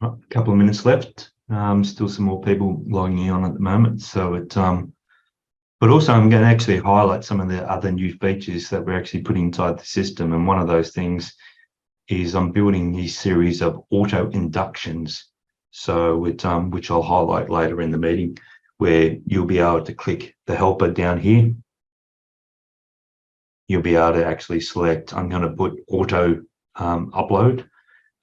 A couple of minutes left. Still some more people logging on at the moment. So but also I'm going to actually highlight some of the other new features that we're actually putting inside the system. And one of those things is I'm building these series of auto inductions. So which I'll highlight later in the meeting, where you'll be able to click the helper down here. You'll be able to actually select, I'm going to put auto upload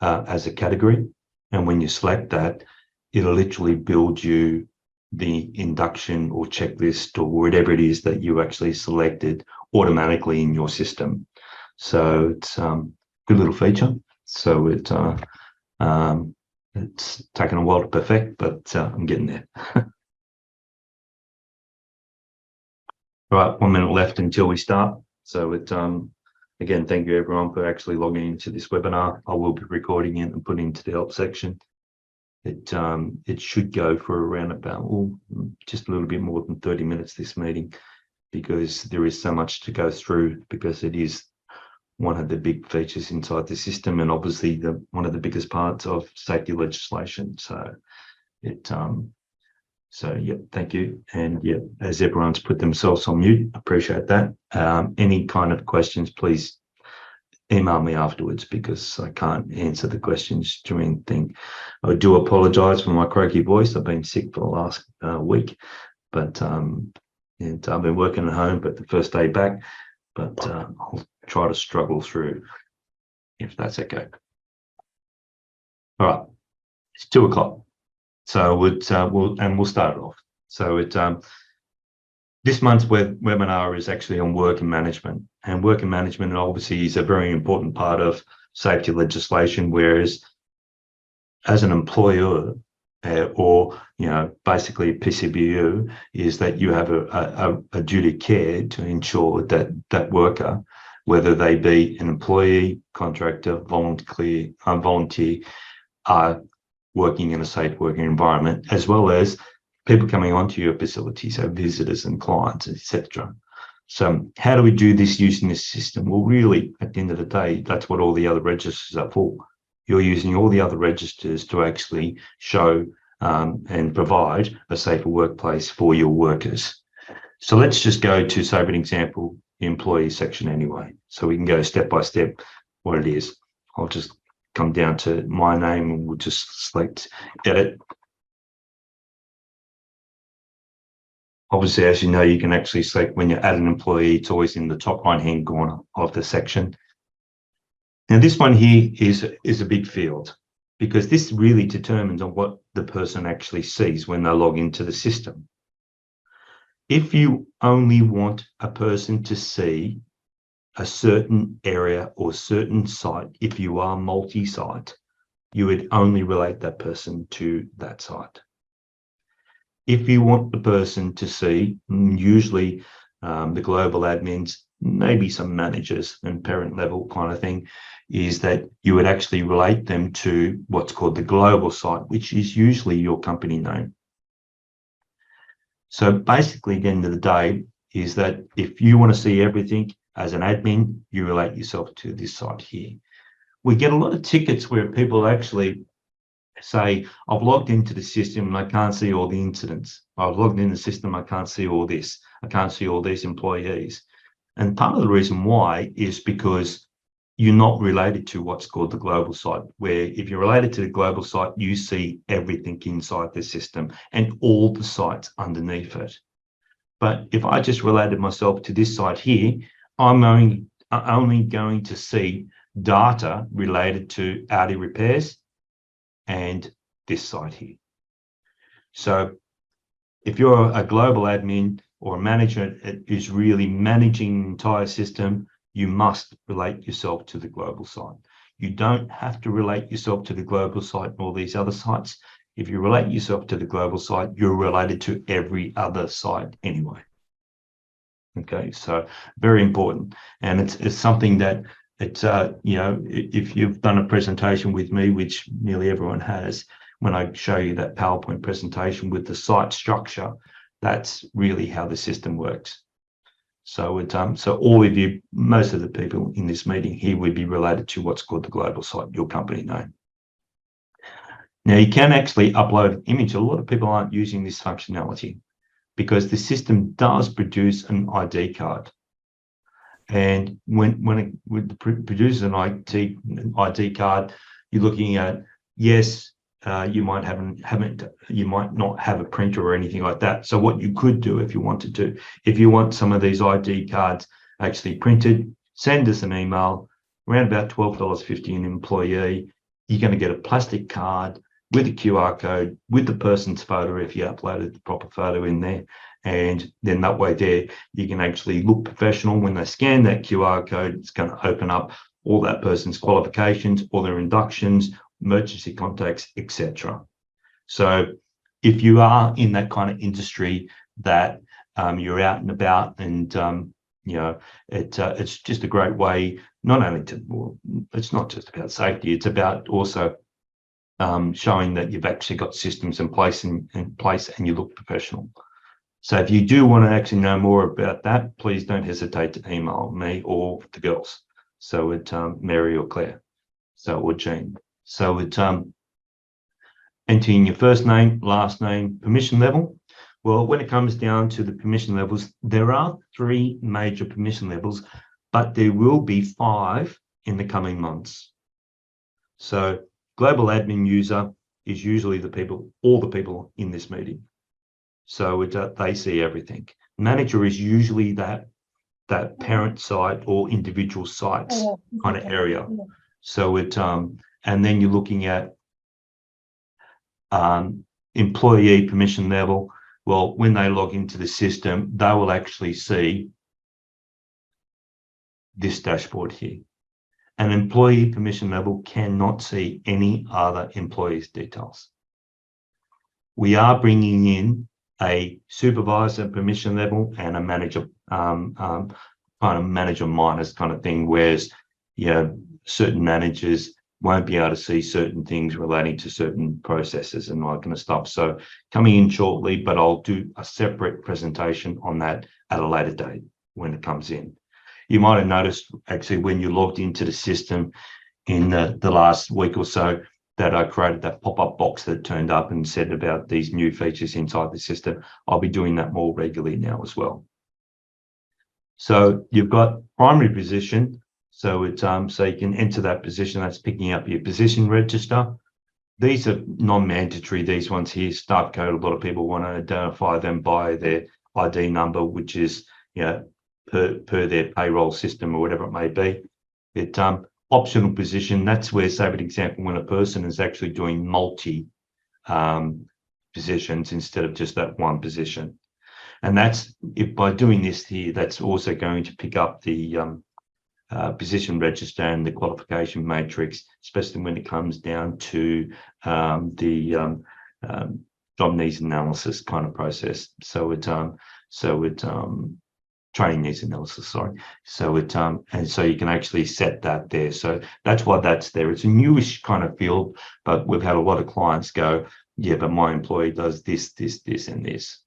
as a category. And when you select that, it'll literally build you the induction or checklist or whatever it is that you actually selected automatically in your system. So it's a good little feature. So it's taken a while to perfect, but I'm getting there. All right, 1 minute left until we start. So again, thank you everyone for actually logging into this webinar. I will be recording it and putting into the help section. It should go for around about just a little bit more than 30 minutes this meeting, because there is so much to go through, because it is one of the big features inside the system, and obviously one of the biggest parts of safety legislation. So yeah, thank you. And yeah, as everyone's put themselves on mute, appreciate that. Any kind of questions, please email me afterwards, because I can't answer the questions during the thing. I do apologize for my croaky voice. I've been sick for the last week, but and I've been working at home, but the first day back, but I'll try to struggle through if that's okay. All right, it's 2 o'clock. So we'll start it off. So this month's webinar is actually on work management, and work management obviously is a very important part of safety legislation. Whereas as an employer, or basically PCBU, is that you have a duty of care to ensure that that worker, whether they be an employee, contractor, volunteer, are working in a safe working environment, as well as people coming onto your facility, so visitors and clients, etc. So how do we do this using this system? Well, really, at the end of the day, that's what all the other registers are for. You're using all the other registers to actually show and provide a safer workplace for your workers. So let's just go to, say, for an example, the employee section anyway. So we can go step by step what it is. I'll just come down to my name and we'll just select edit. Obviously, as you know, you can actually select when you add an employee, it's always in the top right-hand corner of the section. Now, this one here is a big field, because this really determines on what the person actually sees when they log into the system. If you only want a person to see a certain area or certain site, if you are multi-site, you would only relate that person to that site. If you want the person to see, usually the global admins, maybe some managers and parent level kind of thing, is that you would actually relate them to what's called the global site, which is usually your company name. So basically, at the end of the day, is that if you want to see everything as an admin, you relate yourself to this site here. We get a lot of tickets where people actually say, I've logged into the system and I can't see all the incidents. I've logged in the system, I can't see all this. I can't see all these employees. And part of the reason why is because you're not related to what's called the global site, where if you're related to the global site, you see everything inside the system and all the sites underneath it. But if I just related myself to this site here, I'm only going to see data related to Audi repairs and this site here. So if you're a global admin or a manager that is really managing the entire system, you must relate yourself to the global site. You don't have to relate yourself to the global site and all these other sites. If you relate yourself to the global site, you're related to every other site anyway. Okay, so very important. And it's something that it's, if you've done a presentation with me, which nearly everyone has, when I show you that PowerPoint presentation with the site structure, that's really how the system works. So so all of you, most of the people in this meeting here would be related to what's called the global site, your company name. Now, you can actually upload an image. A lot of people aren't using this functionality because the system does produce an ID card. And when it produces an ID card, you're looking at, yes, you might not have a printer or anything like that. So what you could do if you wanted to, if you want some of these ID cards actually printed, send us an email, around about $12.50 an employee. You're going to get a plastic card with a QR code, with the person's photo if you uploaded the proper photo in there. And then that way there, you can actually look professional. When they scan that QR code, it's going to open up all that person's qualifications, all their inductions, emergency contacts, etc. So if you are in that kind of industry that you're out and about and it's just a great way, not only to, well, it's not just about safety, it's about also showing that you've actually got systems in place and you look professional. So if you do want to actually know more about that, please don't hesitate to email me or the girls. So it's Mary or Claire, or Jean. So it's entering your first name, last name, permission level. Well, when it comes down to the permission levels, there are 3 major permission levels, but there will be 5 in the coming months. So global admin user is usually all the people in this meeting. So they see everything. Manager is usually that parent site or individual sites kind of area. So and then you're looking at employee permission level. Well, when they log into the system, they will actually see this dashboard here. An employee permission level cannot see any other employee's details. We are bringing in a supervisor permission level and a manager, kind of manager minus kind of thing, whereas certain managers won't be able to see certain things relating to certain processes and that kind of stuff. So coming in shortly, but I'll do a separate presentation on that at a later date when it comes in. You might have noticed actually when you logged into the system in the last week or so that I created that pop-up box that turned up and said about these new features inside the system. I'll be doing that more regularly now as well. So you've got primary position. So it's so you can enter that position. That's picking up your position register. These are non-mandatory. These ones here, staff code. A lot of people want to identify them by their ID number, which is per their payroll system or whatever it may be. It optional position. That's where, say, for example, when a person is actually doing multi positions instead of just that one position, and that's by doing this here, that's also going to pick up the position register and the qualification matrix, especially when it comes down to the job needs analysis kind of process. So it training needs analysis, sorry. So it and so you can actually set that there. So that's why that's there. It's a newish kind of field, but we've had a lot of clients go, yeah, but my employee does this, this, this, and this.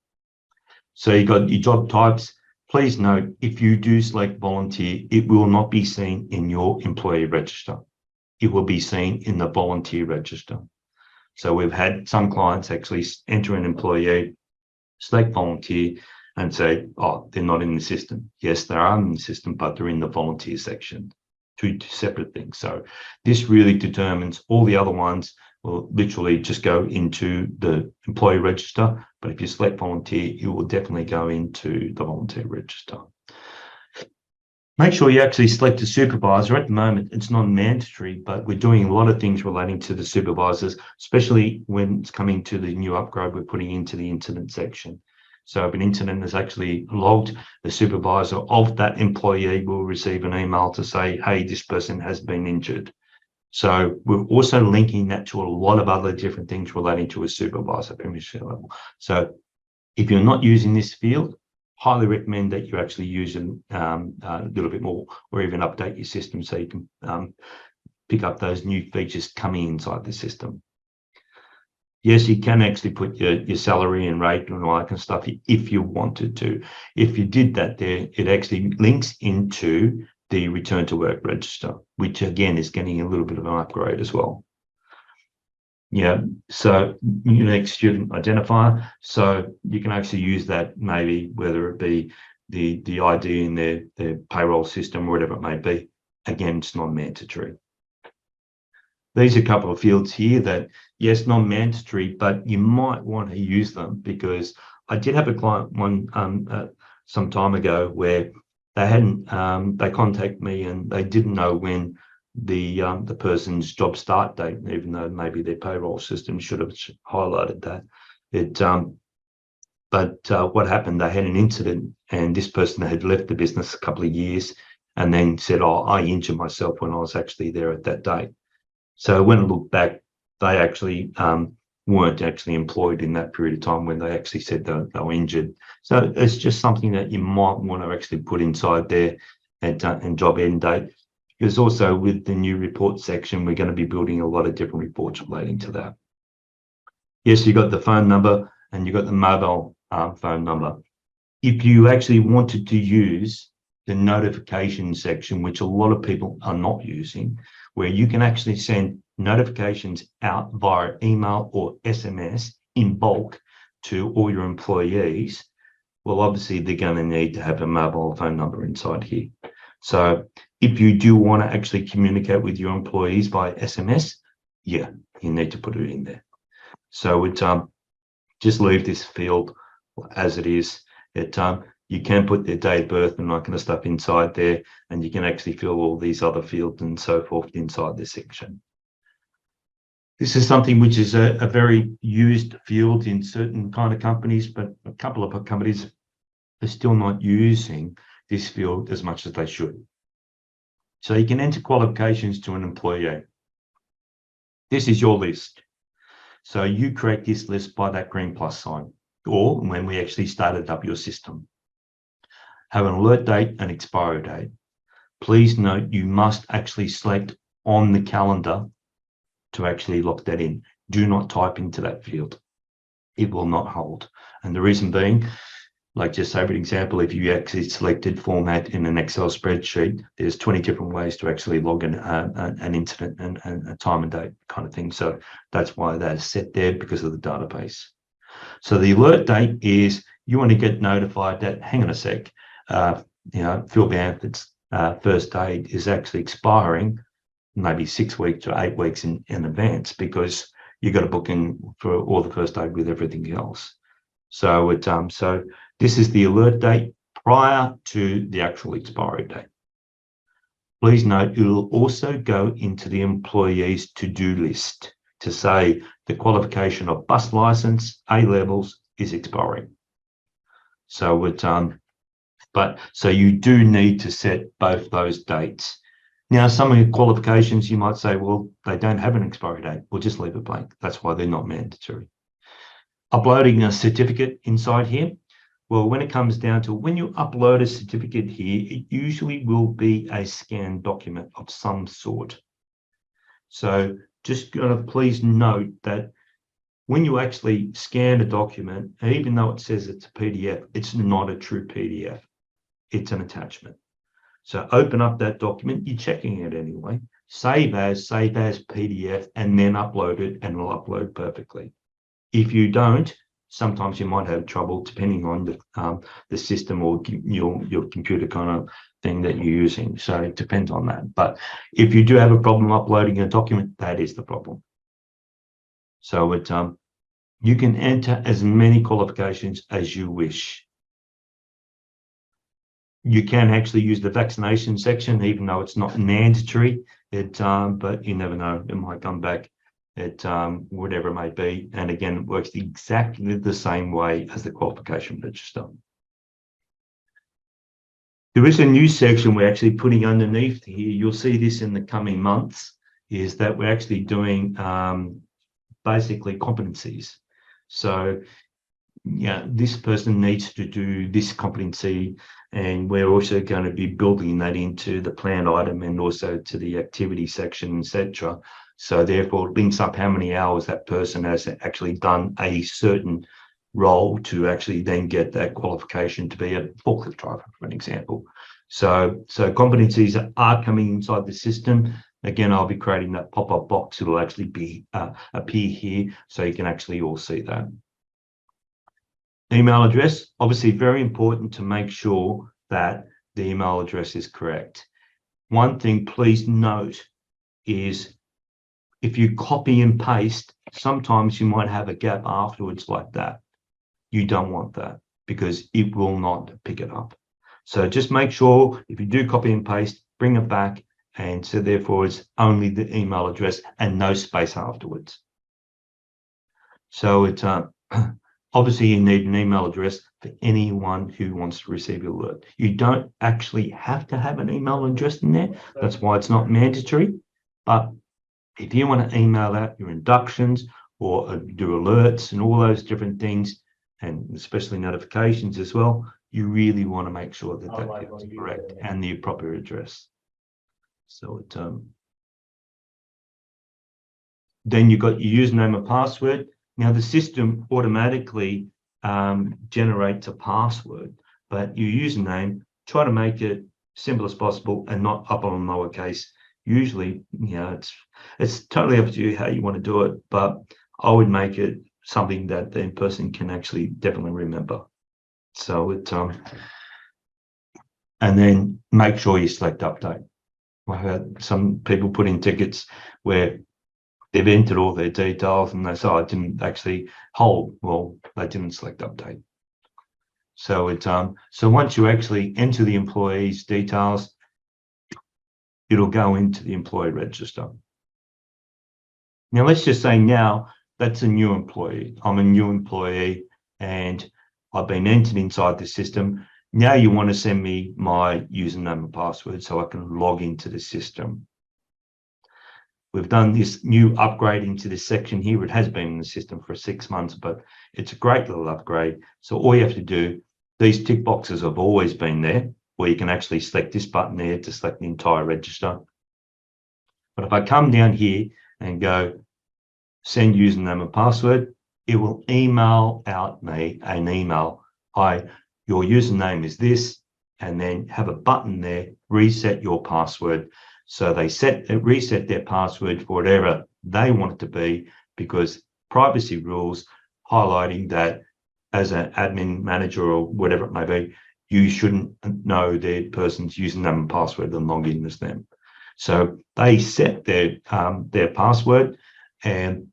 So you got your job types. Please note, if you do select volunteer, it will not be seen in your employee register. It will be seen in the volunteer register. So we've had some clients actually enter an employee, select volunteer, and say, oh, they're not in the system. Yes, they are in the system, but they're in the volunteer section. Two separate things. So this really determines. All the other ones will literally just go into the employee register. But if you select volunteer, you will definitely go into the volunteer register. Make sure you actually select a supervisor. At the moment, it's not mandatory, but we're doing a lot of things relating to the supervisors, especially when it's coming to the new upgrade we're putting into the incident section. So if an incident is actually logged, the supervisor of that employee will receive an email to say, hey, this person has been injured. So we're also linking that to a lot of other different things relating to a supervisor permission level. So if you're not using this field, highly recommend that you actually use it a little bit more, or even update your system so you can pick up those new features coming inside the system. Yes, you can actually put your salary and rate and all that kind of stuff if you wanted to. If you did that there, it actually links into the return to work register, which again is getting a little bit of an upgrade as well. Yeah, so unique student identifier. So you can actually use that, maybe whether it be the ID in their payroll system or whatever it may be. Again, it's non-mandatory. These are a couple of fields here that, yes, non-mandatory, but you might want to use them, because I did have a client some time ago where they hadn't they contacted me and they didn't know when the person's job start date, even though maybe their payroll system should have highlighted that. But what happened, they had an incident, and this person had left the business a couple of years and then said, oh, I injured myself when I was actually there at that date. So when I look back, they actually weren't actually employed in that period of time when they actually said they were injured. So it's just something that you might want to actually put inside there, and job end date. Because also with the new report section, we're going to be building a lot of different reports relating to that. Yes, you got the phone number and you got the mobile phone number. If you actually wanted to use the notification section, which a lot of people are not using, where you can actually send notifications out via email or SMS in bulk to all your employees, well, obviously they're going to need to have a mobile phone number inside here. So if you do want to actually communicate with your employees by SMS, yeah, you need to put it in there. So it just leave this field as it is. You can put their date of birth and that kind of stuff inside there, and you can actually fill all these other fields and so forth inside this section. This is something which is a very used field in certain kind of companies, but a couple of companies are still not using this field as much as they should. So you can enter qualifications to an employee. This is your list. So you create this list by that green plus sign, or when we actually started up your system. Have an alert date and expiry date. Please note you must actually select on the calendar to actually lock that in. Do not type into that field. It will not hold. And the reason being, like just say for example, if you actually selected format in an Excel spreadsheet, there's 20 different ways to actually log in an incident and a time and date kind of thing. So that's why that is set there, because of the database. So the alert date is you want to get notified that, hang on a sec, Phil Bamford's first aid is actually expiring maybe 6 weeks or 8 weeks in advance, because you got to book in for all the first aid with everything else. So so this is the alert date prior to the actual expiry date. Please note it will also go into the employee's to-do list to say the qualification of bus license A levels is expiring. So so you do need to set both those dates. Now, some of your qualifications, you might say, well, they don't have an expiry date. We'll just leave it blank. That's why they're not mandatory. Uploading a certificate inside here. Well, when it comes down to when you upload a certificate here, it usually will be a scanned document of some sort. So just please note that when you actually scan a document, even though it says it's a PDF, it's not a true PDF. It's an attachment. So open up that document, you're checking it anyway, save as PDF, and then upload it, and it'll upload perfectly. If you don't, sometimes you might have trouble depending on the system or your computer kind of thing that you're using. So it depends on that. But if you do have a problem uploading a document, that is the problem. So you can enter as many qualifications as you wish. You can actually use the vaccination section, even though it's not mandatory. But you never know, it might come back at whatever it may be. And again, it works exactly the same way as the qualification register. There is a new section we're actually putting underneath here. You'll see this in the coming months, is that we're actually doing basically competencies. So yeah, this person needs to do this competency, and we're also going to be building that into the planned item and also to the activity section, etc. So therefore it links up how many hours that person has actually done a certain role to actually then get that qualification to be a forklift driver, for an example. So competencies are coming inside the system. Again, I'll be creating that pop-up box. It'll actually be appear here, so you can actually all see that. Email address, obviously very important to make sure that the email address is correct. One thing please note is if you copy and paste, sometimes you might have a gap afterwards like that. You don't want that because it will not pick it up. So just make sure if you do copy and paste, bring it back, and so therefore it's only the email address and no space afterwards. So it's obviously you need an email address for anyone who wants to receive your alert. You don't actually have to have an email address in there. That's why it's not mandatory. But if you want to email out your inductions or do alerts and all those different things, and especially notifications as well, you really want to make sure that that is correct and the appropriate address. So it, then you've got your username and password. Now the system automatically generates a password, but your username, try to make it simple as possible and not up on lowercase. Usually, you know, it's totally up to you how you want to do it, but I would make it something that the person can actually definitely remember. So it and then make sure you select update. I've had some people put in tickets where they've entered all their details and they say, I didn't actually hold. Well, they didn't select update. So it so once you actually enter the employee's details, it'll go into the employee register. Now let's just say now that's a new employee. I'm a new employee and I've been entered inside the system. Now you want to send me my username and password so I can log into the system. We've done this new upgrade into this section here. It has been in the system for 6 months, but it's a great little upgrade. So all you have to do, these tick boxes have always been there, where you can actually select this button there to select the entire register. But if I come down here and go send username and password, it will email out me an email. Hi, your username is this, and then have a button there, reset your password. So they reset their password for whatever they want it to be, because privacy rules highlighting that as an admin manager or whatever it may be, you shouldn't know their person's username and password and log in as them. So they set their password, and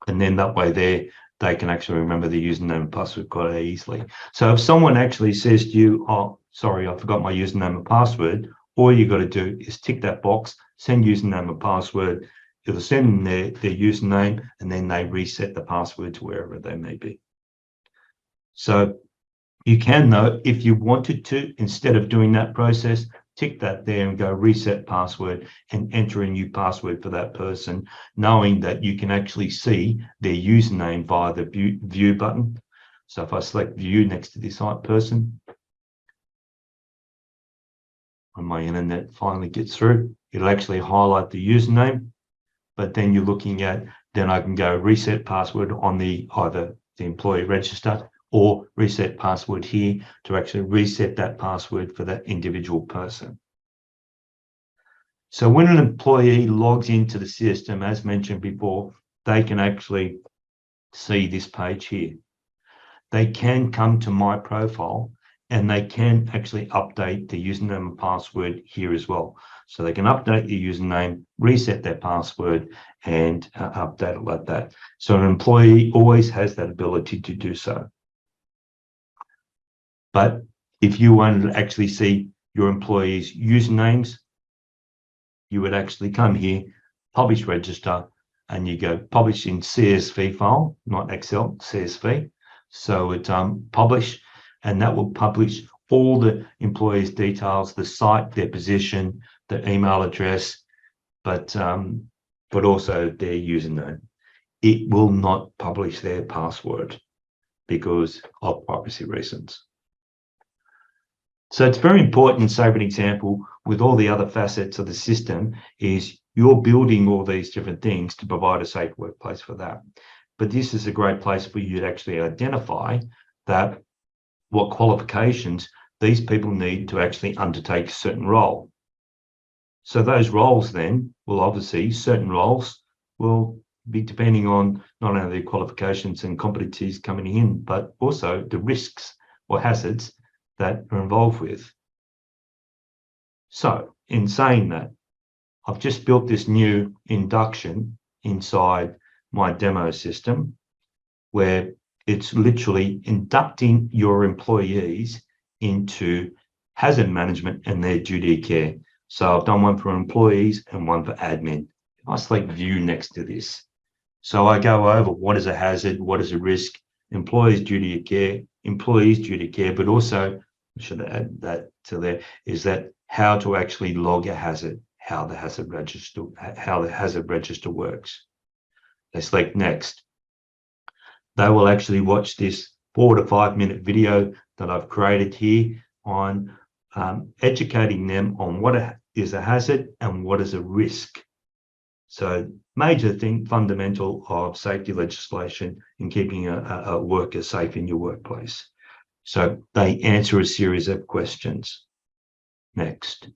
then that way they can actually remember the username and password quite easily. So if someone actually says to you, oh, sorry, I forgot my username and password, all you got to do is tick that box, send username and password. It'll send them their username, and then they reset the password to wherever they may be. So you can, though, if you wanted to, instead of doing that process, tick that there and go reset password and enter a new password for that person, knowing that you can actually see their username via the view button. So if I select view next to this person, when my internet finally gets through, it'll actually highlight the username, but then you're looking at, then I can go reset password on either the employee register or reset password here to actually reset that password for that individual person. So when an employee logs into the system, as mentioned before, they can actually see this page here. They can come to my profile and they can actually update the username and password here as well. So they can update the username, reset their password, and update it like that. So an employee always has that ability to do so. But if you wanted to actually see your employees' usernames, you would actually come here, publish register, and you go publish in CSV file, not Excel, CSV. So it's publish, and that will publish all the employees' details, the site, their position, the email address, but also their username. It will not publish their password because of privacy reasons. So it's very important, say for an example, with all the other facets of the system, is you're building all these different things to provide a safe workplace for that. But this is a great place for you to actually identify that what qualifications these people need to actually undertake a certain role. So those roles then will obviously, certain roles will be depending on not only the qualifications and competencies coming in, but also the risks or hazards that are involved with. So in saying that, I've just built this new induction inside my demo system where it's literally inducting your employees into hazard management and their duty of care. So I've done one for employees and one for admin. If I select view next to this, so I go over what is a hazard, what is a risk, employees' duty of care, employees' duty of care, but also, I should add that to there, is that how to actually log a hazard, how the hazard register works. They select next. They will actually watch this 4 to 5 minute video that I've created here on educating them on what is a hazard and what is a risk. So major thing, fundamental of safety legislation in keeping a worker safe in your workplace. So they answer a series of questions. Next,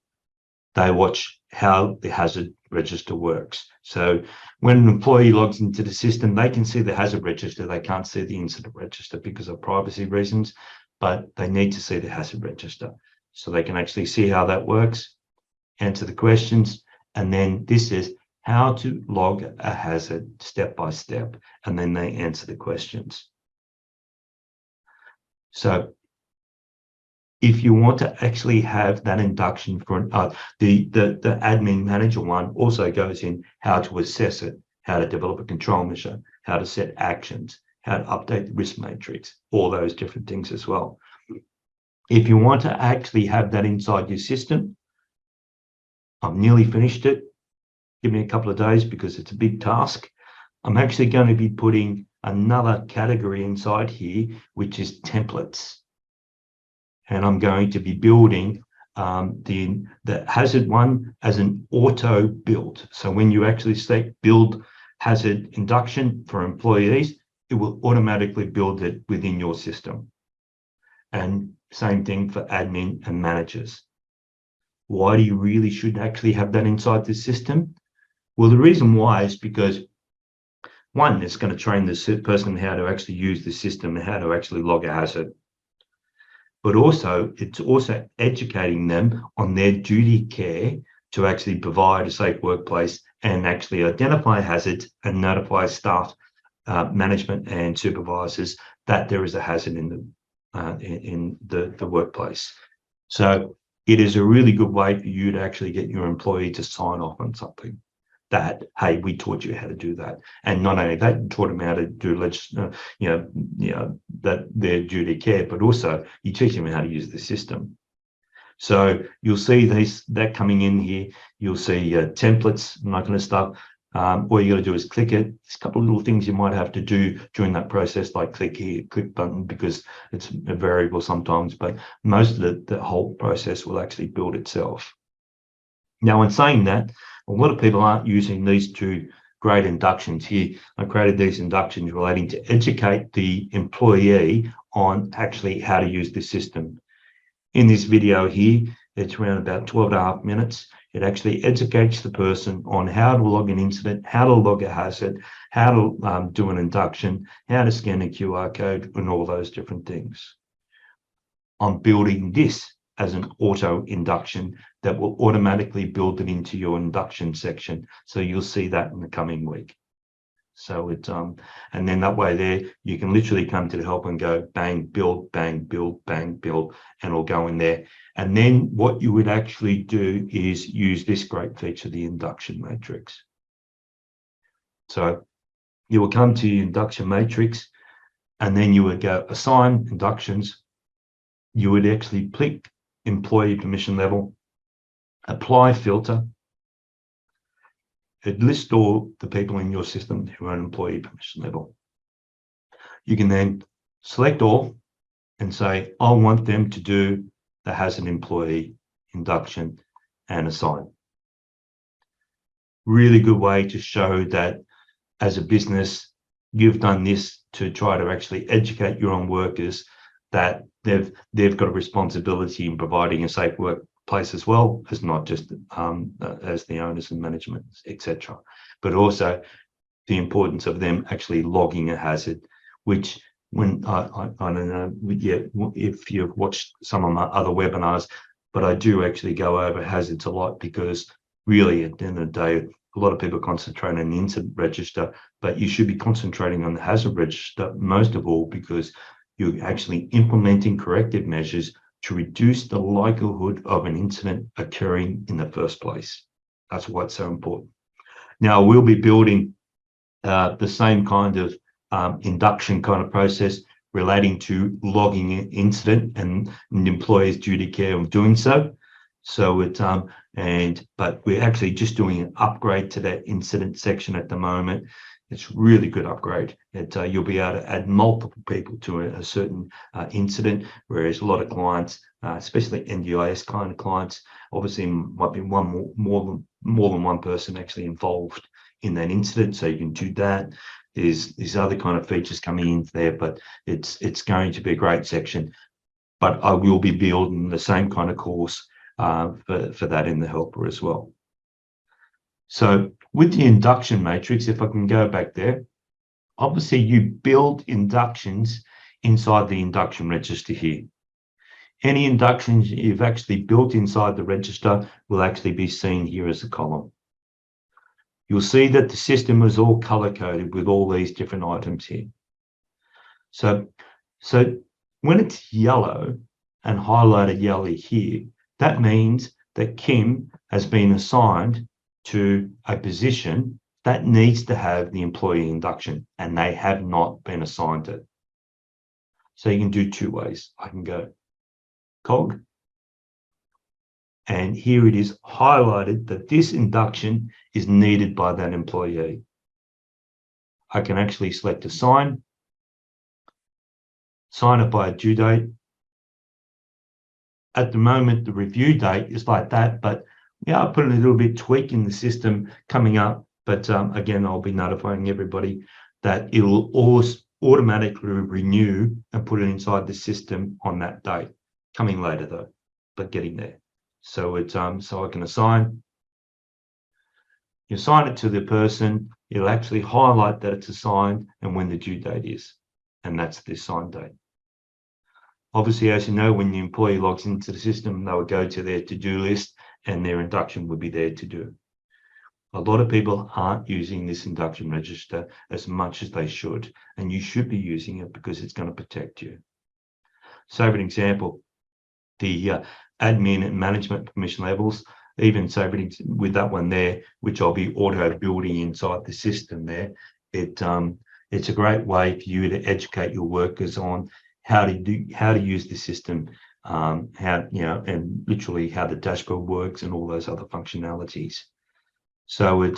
they watch how the hazard register works. So when an employee logs into the system, they can see the hazard register. They can't see the incident register because of privacy reasons, but they need to see the hazard register. So they can actually see how that works, answer the questions, and then this is how to log a hazard step by step, and then they answer the questions. So if you want to actually have that induction for the admin manager one also goes in how to assess it, how to develop a control measure, how to set actions, how to update the risk matrix, all those different things as well. If you want to actually have that inside your system, I've nearly finished it. Give me a couple of days because it's a big task. I'm actually going to be putting another category inside here, which is templates. And I'm going to be building the hazard one as an auto build. So when you actually select build hazard induction for employees, it will automatically build it within your system. And same thing for admin and managers. Why do you really should actually have that inside the system? Well, the reason why is because one, it's going to train the person how to actually use the system and how to actually log a hazard. But also, it's also educating them on their duty care to actually provide a safe workplace and actually identify hazards and notify staff, management and supervisors that there is a hazard in the workplace. So it is a really good way for you to actually get your employee to sign off on something that, hey, we taught you how to do that. And not only that, you taught them how to do, that their duty of care, but also you teach them how to use the system. So you'll see that coming in here. You'll see templates and that kind of stuff. All you got to do is click it. There's a couple of little things you might have to do during that process, like click here, click button, because it's a variable sometimes, but most of the whole process will actually build itself. Now, in saying that, a lot of people aren't using these two great inductions here. I created these inductions relating to educate the employee on actually how to use the system. In this video here, it's around about 12.5 minutes. It actually educates the person on how to log an incident, how to log a hazard, how to do an induction, how to scan a QR code, and all those different things. I'm building this as an auto induction that will automatically build it into your induction section. So you'll see that in the coming week. So it's and then that way there, you can literally come to the help and go bang, build, bang, build, bang, build, and it'll go in there. And then what you would actually do is use this great feature, the induction matrix. So you will come to your induction matrix, and then you would go assign inductions. You would actually click employee permission level, apply filter. It lists all the people in your system who are on employee permission level. You can then select all and say, I want them to do the hazard employee induction and assign. Really good way to show that as a business, you've done this to try to actually educate your own workers that they've got a responsibility in providing a safe work place as well, as not just as the owners and management, etc., but also the importance of them actually logging a hazard, which when I don't know, yeah, if you've watched some of my other webinars, but I do actually go over hazards a lot, because really at the end of the day, a lot of people concentrate on the incident register, but you should be concentrating on the hazard register most of all, because you're actually implementing corrective measures to reduce the likelihood of an incident occurring in the first place. That's why it's so important. Now, we'll be building the same kind of induction kind of process relating to logging an incident and an employer's duty care of doing so. So it but we're actually just doing an upgrade to that incident section at the moment. It's really good upgrade. You'll be able to add multiple people to a certain incident, whereas a lot of clients, especially NDIS kind of clients, obviously might be more than one person actually involved in that incident. So you can do that. There's other kind of features coming in there, but it's going to be a great section. But I will be building the same kind of course for that in the helper as well. So with the induction matrix, if I can go back there, obviously you build inductions inside the induction register here. Any inductions you've actually built inside the register will actually be seen here as a column. You'll see that the system is all color-coded with all these different items here. So when it's yellow and highlighted yellow here, that means that Kim has been assigned to a position that needs to have the employee induction, and they have not been assigned it. So you can do two ways. I can go cog, and here it is highlighted that this induction is needed by that employee. I can actually select assign, sign it by a due date. At the moment, the review date is like that, but yeah, I'll put a little bit tweak in the system coming up. But again, I'll be notifying everybody that it will always automatically renew and put it inside the system on that date. Coming later though, but getting there. So it's so I can assign. You assign it to the person. It'll actually highlight that it's assigned and when the due date is, and that's the assigned date. Obviously, as you know, when the employee logs into the system, they will go to their to-do list and their induction would be there to do. A lot of people aren't using this induction register as much as they should, and you should be using it because it's going to protect you. So, for an example, the admin and management permission levels, even so with that one there, which I'll be auto building inside the system there, it's a great way for you to educate your workers on how to use the system, and literally how the dashboard works and all those other functionalities. So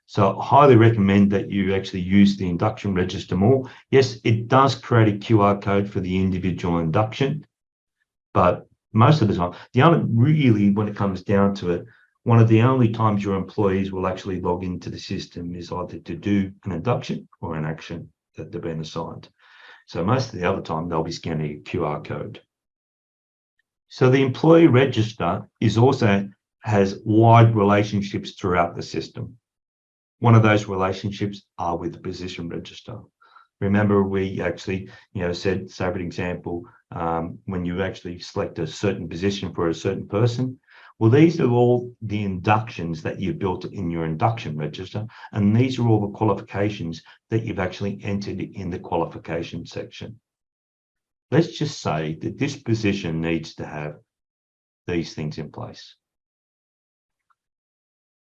so I highly recommend that you actually use the induction register more. Yes, it does create a QR code for the individual induction, but most of the time, really, when it comes down to it, one of the only times your employees will actually log into the system is either to do an induction or an action that they've been assigned. So most of the other time, they'll be scanning a QR code. So the employee register has wide relationships throughout the system. One of those relationships are with the position register. Remember, we actually, said, say for example, when you actually select a certain position for a certain person, well, these are all the inductions that you've built in your induction register, and these are all the qualifications that you've actually entered in the qualification section. Let's just say that this position needs to have these things in place.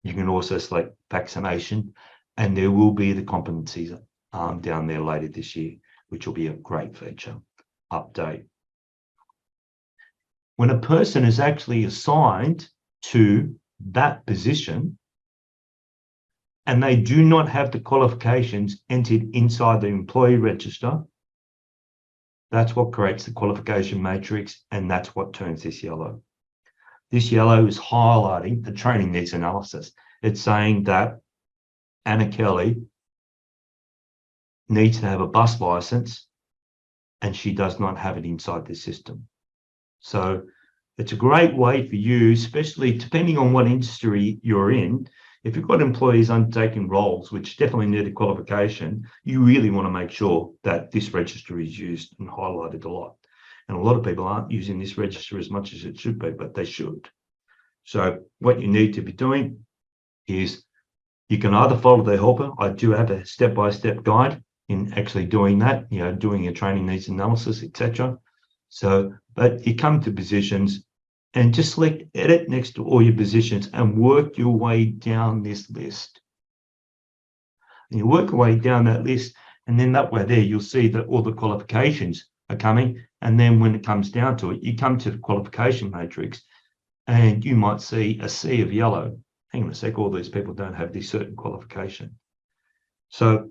You can also select vaccination, and there will be the competencies down there later this year, which will be a great feature. Update. When a person is actually assigned to that position and they do not have the qualifications entered inside the employee register, that's what creates the qualification matrix, and that's what turns this yellow. This yellow is highlighting the training needs analysis. It's saying that Anna Kelly needs to have a bus license and she does not have it inside the system. So it's a great way for you, especially depending on what industry you're in. If you've got employees undertaking roles which definitely need a qualification, you really want to make sure that this register is used and highlighted a lot. And a lot of people aren't using this register as much as it should be, but they should. So what you need to be doing is you can either follow the helper. I do have a step-by-step guide in actually doing that, doing a training needs analysis, etc. So, but you come to positions and just select edit next to all your positions and work your way down this list. And you work your way down that list, and then that way there, you'll see that all the qualifications are coming. And then when it comes down to it, you come to the qualification matrix and you might see a sea of yellow. Hang on a sec, all these people don't have this certain qualification. So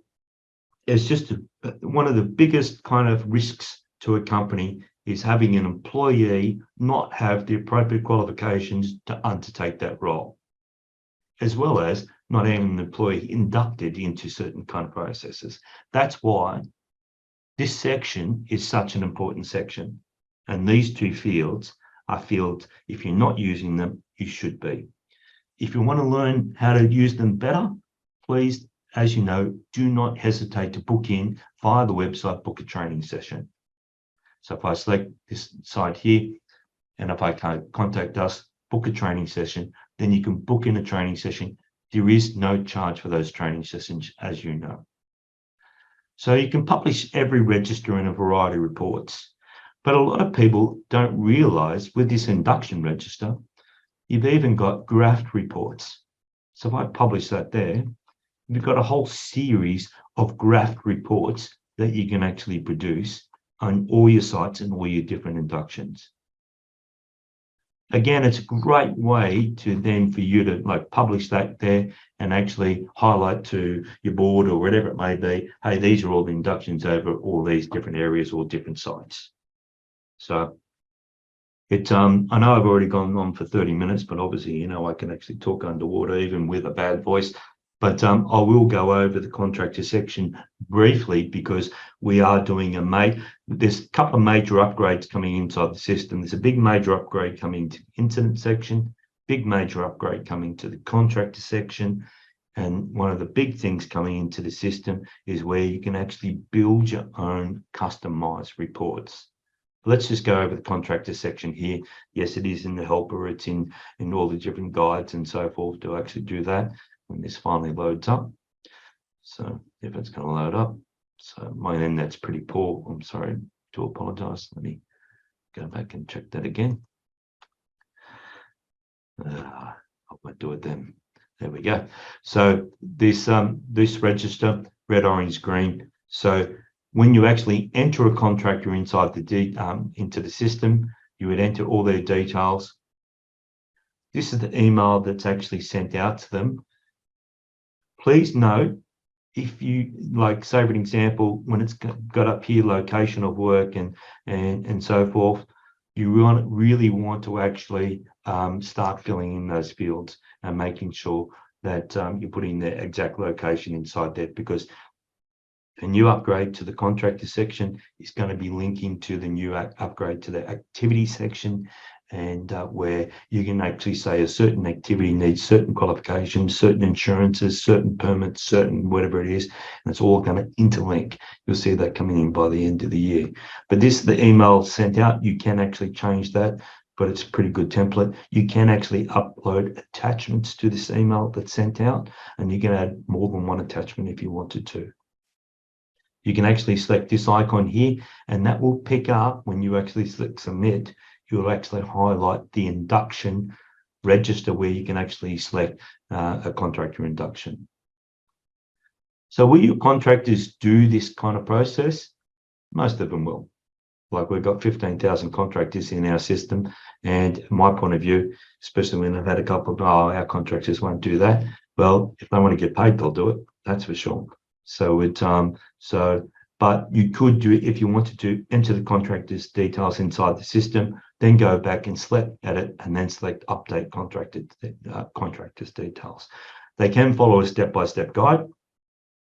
it's just one of the biggest kind of risks to a company is having an employee not have the appropriate qualifications to undertake that role, as well as not having an employee inducted into certain kind of processes. That's why this section is such an important section. And these two fields are fields, if you're not using them, you should be. If you want to learn how to use them better, please, as you know, do not hesitate to book in via the website, book a training session. So if I select this site here, and if I can contact us, book a training session, then you can book in a training session. There is no charge for those training sessions, as you know. So you can publish every register in a variety of reports. But a lot of people don't realize with this induction register, you've even got graft reports. So if I publish that there, you've got a whole series of graft reports that you can actually produce on all your sites and all your different inductions. Again, it's a great way to then for you to publish that there and actually highlight to your board or whatever it may be, hey, these are all the inductions over all these different areas or different sites. So it's I know I've already gone on for 30 minutes, but obviously, I can actually talk underwater even with a bad voice. But I will go over the contractor section briefly because we are doing there's a couple of major upgrades coming inside the system. There's a big major upgrade coming to the incident section, big major upgrade coming to the contractor section. And one of the big things coming into the system is where you can actually build your own customized reports. Let's just go over the contractor section here. Yes, it is in the helper. It's in all the different guides and so forth to actually do that when this finally loads up. So if it's going to load up. So my internet's pretty poor. I'm sorry to apologize. Let me go back and check that again. I might do it then. There we go. So this register, red, orange, green. So when you actually enter a contractor inside into the system, you would enter all their details. This is the email that's actually sent out to them. Please note, if you say for an example, when it's got up here, location of work and so forth, you really want to actually start filling in those fields and making sure that you're putting the exact location inside there, because a new upgrade to the contractor section is going to be linking to the new upgrade to the activity section, and where you can actually say a certain activity needs certain qualifications, certain insurances, certain permits, certain whatever it is, and it's all going to interlink. You'll see that coming in by the end of the year. But the email sent out, you can actually change that, but it's a pretty good template. You can actually upload attachments to this email that's sent out, and you can add more than one attachment if you wanted to. You can actually select this icon here, and that will pick up when you actually select submit. You'll actually highlight the induction register where you can actually select a contractor induction. So will your contractors do this kind of process? Most of them will. We've got 15,000 contractors in our system, and my point of view, especially when I've had a couple of, our contractors won't do that. Well, if they want to get paid, they'll do it. That's for sure. So but you could do it if you wanted to enter the contractor's details inside the system, then go back and select edit and then select update contractor's details. They can follow a step-by-step guide.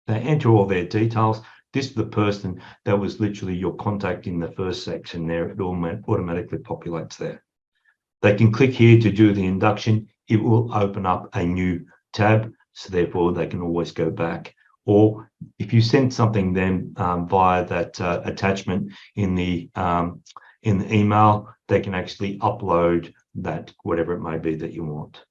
They enter all their details. This is the person that was literally your contact in the first section there. It automatically populates there. They can click here to do the induction. It will open up a new tab, so therefore they can always go back. Or if you send something then via that attachment in the email, they can actually upload that, whatever it may be that you want.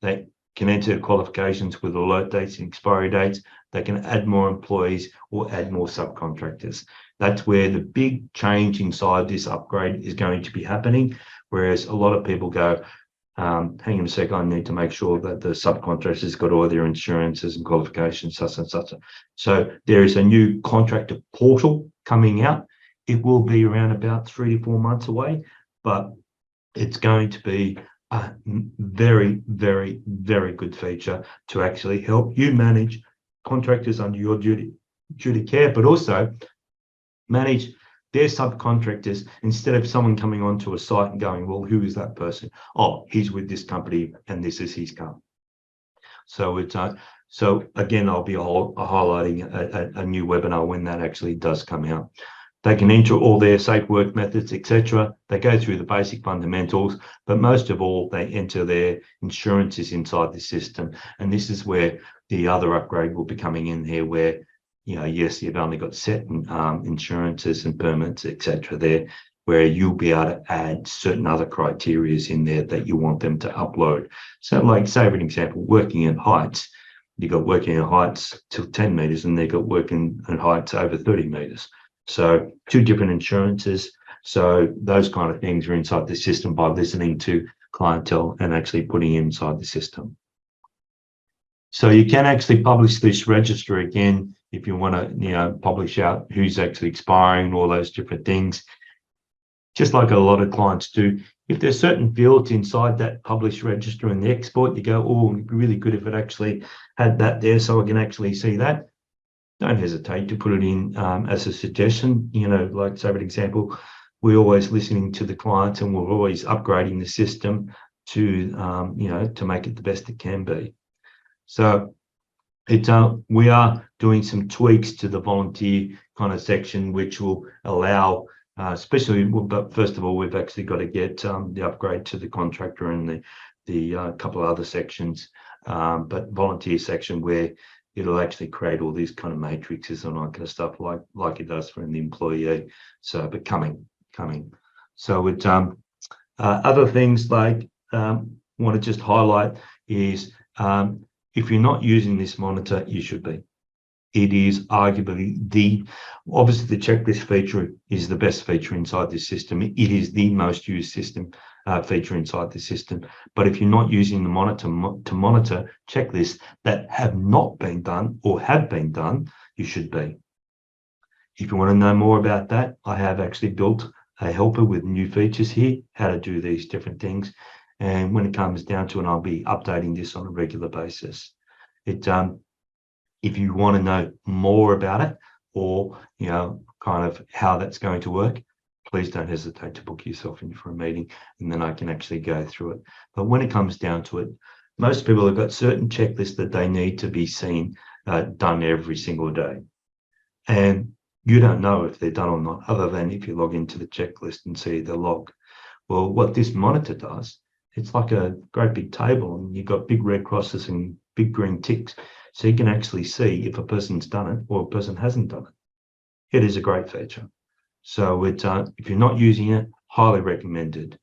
They can enter qualifications with alert dates and expiry dates. They can add more employees or add more subcontractors. That's where the big change inside this upgrade is going to be happening. Whereas a lot of people go, hang on a sec, I need to make sure that the subcontractors got all their insurances and qualifications, such and such. So there is a new contractor portal coming out. It will be around about 3 to 4 months away, but it's going to be a very, very, very good feature to actually help you manage contractors under your duty care, but also manage their subcontractors instead of someone coming onto a site and going, well, who is that person? Oh, he's with this company and this is his car. So it's so again, I'll be highlighting a new webinar when that actually does come out. They can enter all their safe work methods, etc. They go through the basic fundamentals, but most of all, they enter their insurances inside the system. And this is where the other upgrade will be coming in here, where, you know, yes, you've only got set insurances and permits, etc. there, where you'll be able to add certain other criteria in there that you want them to upload. So like, say, for an example, working at heights, you've got working at heights till 10 meters and they've got working at heights over 30 meters. So 2 different insurances. So those kind of things are inside the system by listening to clientele and actually putting it inside the system. So you can actually publish this register again if you want to, you know, publish out who's actually expiring, all those different things. Just like a lot of clients do. If there's certain fields inside that publish register and the export, you go, oh, it'd be really good if it actually had that there so I can actually see that. Don't hesitate to put it in as a suggestion. You know, like, say, for example, we're always listening to the clients and we're always upgrading the system to, you know, to make it the best it can be. So we are doing some tweaks to the volunteer kind of section, which will allow, especially, but first of all, we've actually got to get the upgrade to the contractor and the couple of other sections, but volunteer section where it'll actually create all these kind of matrices and all that kind of stuff like it does for the employee. So, but coming. So with other things like want to just highlight is if you're not using this monitor, you should be. It is arguably obviously the checklist feature is the best feature inside this system. It is the most used system feature inside the system. But if you're not using the monitor to monitor checklists that have not been done or have been done, you should be. If you want to know more about that, I have actually built a helper with new features here, how to do these different things. And when it comes down to it, I'll be updating this on a regular basis. If you want to know more about it, or, you know, kind of how that's going to work, please don't hesitate to book yourself in for a meeting, and then I can actually go through it. But when it comes down to it, most people have got certain checklists that they need to be seen done every single day. And you don't know if they're done or not, other than if you log into the checklist and see the log. Well, what this monitor does, it's like a great big table, and you've got big red crosses and big green ticks. So you can actually see if a person's done it or a person hasn't done it. It is a great feature. So if you're not using it, highly recommended.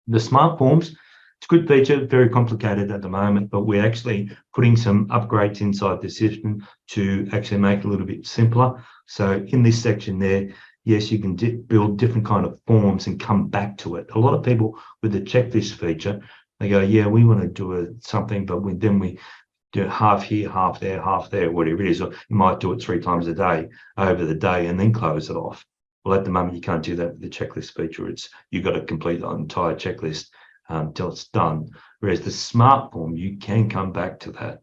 The smart forms, it's a good feature, very complicated at the moment, but we're actually putting some upgrades inside the system to actually make it a little bit simpler. So in this section there, yes, you can build different kind of forms and come back to it. A lot of people with the checklist feature, they go, yeah, we want to do something, but then we do half here, half there, whatever it is. Or you might do it 3 times a day over the day and then close it off. Well, at the moment, you can't do that with the checklist feature. You've got to complete the entire checklist till it's done. Whereas the smart form, you can come back to that.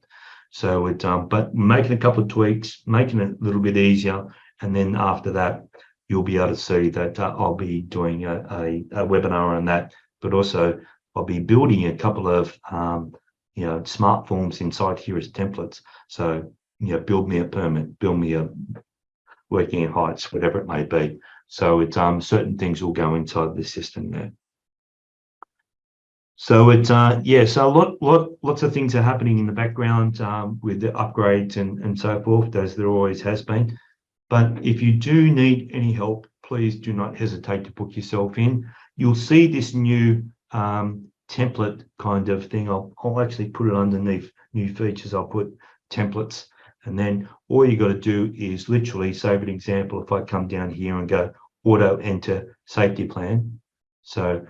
So but making a couple of tweaks, making it a little bit easier, and then after that, you'll be able to see that I'll be doing a webinar on that, but also I'll be building a couple of you know, smart forms inside here as templates. So, you know, build me a permit, build me a working at heights, whatever it may be. So it's certain things will go inside the system there. So it's yeah, so lots of things are happening in the background with the upgrades and so forth, as there always has been. But if you do need any help, please do not hesitate to book yourself in. You'll see this new template kind of thing. I'll actually put it underneath new features. I'll put templates, and then all you got to do is literally save an example. If I come down here and go auto enter safety plan. So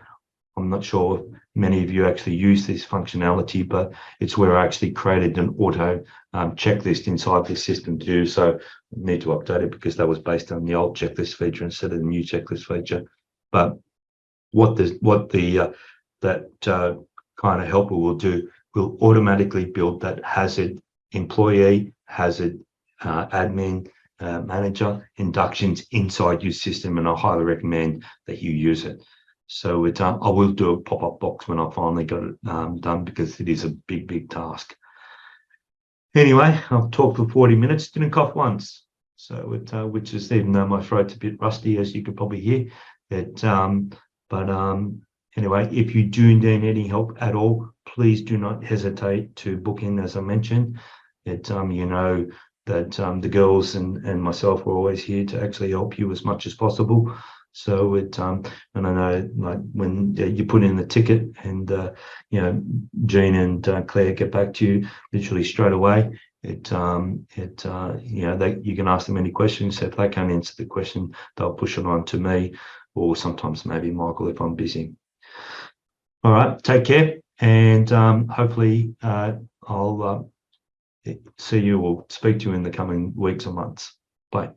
I'm not sure if many of you actually use this functionality, but it's where I actually created an auto checklist inside this system too. So I need to update it because that was based on the old checklist feature instead of the new checklist feature. But that kind of helper will do will automatically build that hazard employee, hazard admin, manager inductions inside your system, and I highly recommend that you use it. So I will do a pop-up box when I finally got it done, because it is a big task. Anyway, I've talked for 40 minutes, didn't cough once. So which is, even though my throat's a bit rusty, as you could probably hear. Anyway, if you do need any help at all, please do not hesitate to book in, as I mentioned. You know that the girls and myself are always here to actually help you as much as possible. So and I know, like, when you put in the ticket and Jean and Claire get back to you literally straight away. You know, you can ask them any questions. So if they can't answer the question, they'll push it on to me, or sometimes maybe Michael if I'm busy. All right, take care, and hopefully I'll see you or speak to you in the coming weeks or months. Bye.